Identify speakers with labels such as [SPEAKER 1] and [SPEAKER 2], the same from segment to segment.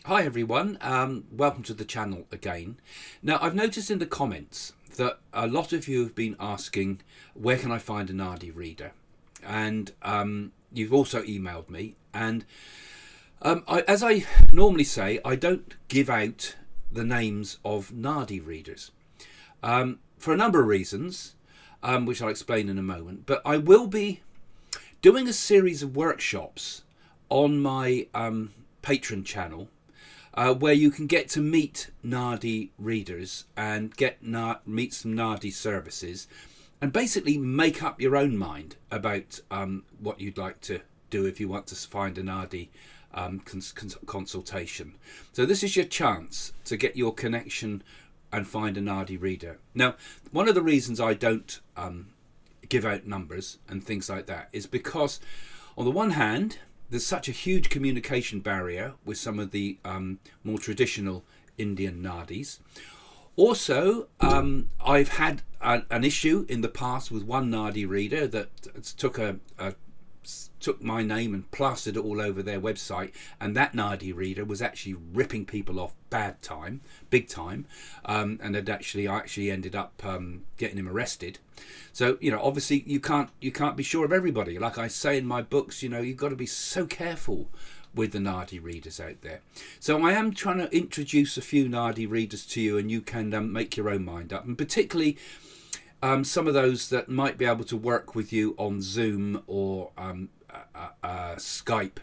[SPEAKER 1] Hi everyone, welcome to the channel again. Now I've noticed in the comments that a lot of you have been asking where can I find a Naadi Reader, and you've also emailed me, and as I normally say, I don't give out the names of Naadi Readers for a number of reasons, which I'll explain in a moment, but I will be doing a series of workshops on my patron channel where you can get to meet Naadi readers and meet some Naadi services and basically make up your own mind about what you'd like to do if you want to find a Naadi consultation. So this is your chance to get your connection and find a Naadi reader. Now, one of the reasons I don't give out numbers and things like that is because on the one hand, there's such a huge communication barrier with some of the more traditional Indian Naadis. Also, I've had an issue in the past with one Naadi reader that took my name and plastered it all over their website, and that Naadi reader was actually ripping people off big time, and I actually ended up getting him arrested. So obviously you can't be sure of everybody. Like I say in my books, you've got to be so careful with the Naadi readers out there. So I am trying to introduce a few Naadi readers to you, and you can make your own mind up, and particularly some of those that might be able to work with you on Zoom or Skype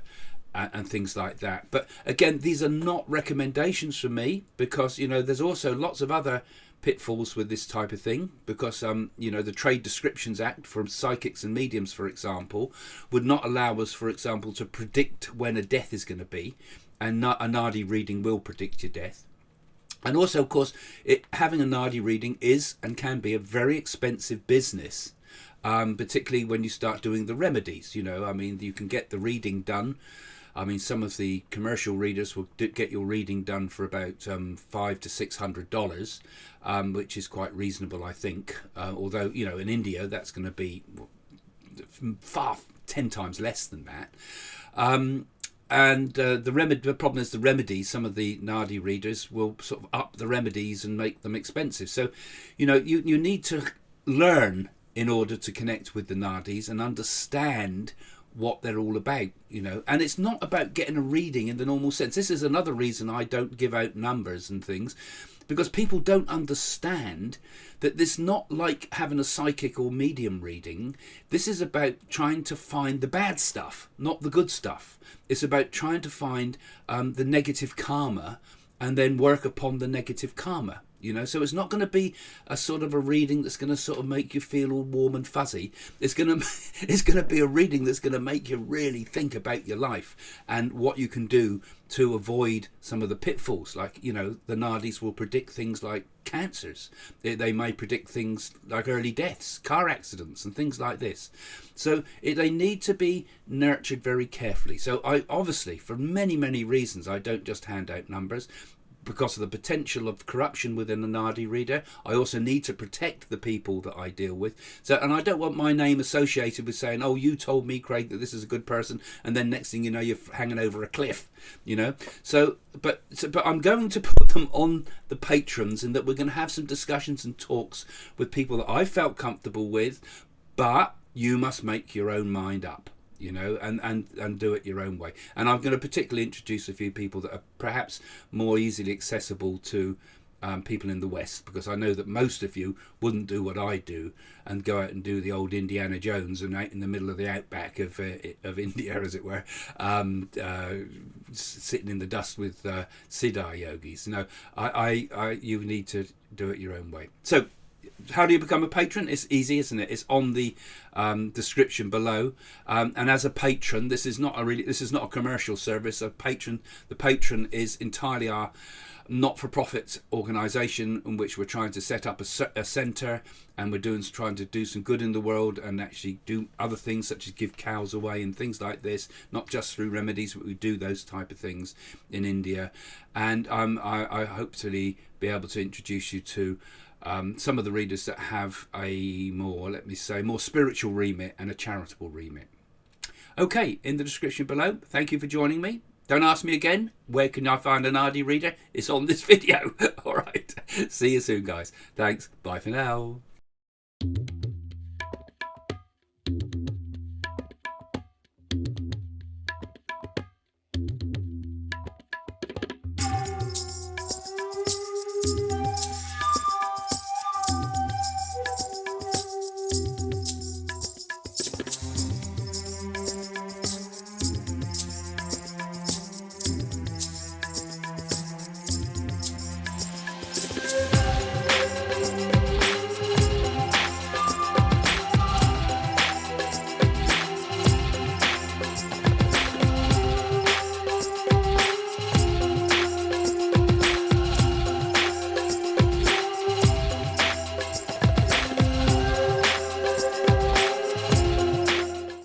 [SPEAKER 1] and things like that. But again, these are not recommendations from me, because there's also lots of other pitfalls with this type of thing, because the Trade Descriptions Act for psychics and mediums, for example, would not allow us, for example, to predict when a death is going to be, and a Naadi reading will predict your death. And also, of course, having a Naadi reading is and can be a very expensive business, particularly when you start doing the remedies. You can get the reading done. Some of the commercial readers will get your reading done for about $500 to $600, which is quite reasonable, I think. Although, in India, that's going to be far 10 times less than that. The problem is the remedies. Some of the Naadi readers will sort of up the remedies and make them expensive. So, you need to learn in order to connect with the Naadis and understand what they're all about, and it's not about getting a reading in the normal sense. This is another reason I don't give out numbers and things, because people don't understand that this is not like having a psychic or medium reading. This is about trying to find the bad stuff, not the good stuff. It's about trying to find the negative karma and then work upon the negative karma. So it's not going to be a sort of a reading that's going to sort of make you feel all warm and fuzzy. It's going to be a reading that's going to make you really think about your life and what you can do to avoid some of the pitfalls. Like, the Naadis will predict things like cancers. They may predict things like early deaths, car accidents and things like this. So they need to be nurtured very carefully. So I obviously, for many, many reasons, I don't just hand out numbers. Because of the potential of corruption within a Naadi reader, I also need to protect the people that I deal with. And I don't want my name associated with saying, "Oh, you told me, Craig, that this is a good person," and then next thing you know, you're hanging over a cliff. But I'm going to put them on the patrons, and that we're going to have some discussions and talks with people that I felt comfortable with. But you must make your own mind up. And do it your own way. And I'm going to particularly introduce a few people that are perhaps more easily accessible to people in the West, because I know that most of you wouldn't do what I do and go out and do the old Indiana Jones and out in the middle of the outback of India, as it were, sitting in the dust with Siddha yogis. You need to do it your own way. So, how do you become a patron? It's easy, isn't it? It's on the description below. And as a patron, this is not a commercial service. The patron is entirely our not-for-profit organisation in which we're trying to set up a centre, and we're trying to do some good in the world and actually do other things such as give cows away and things like this, not just through remedies, but we do those type of things in India. And I hope to be able to introduce you to some of the readers that have a more spiritual remit and a charitable remit. Okay, in the description below. Thank you for joining me. Don't ask me again, where can I find a Naadi reader? It's on this video. All right. See you soon, guys. Thanks. Bye for now.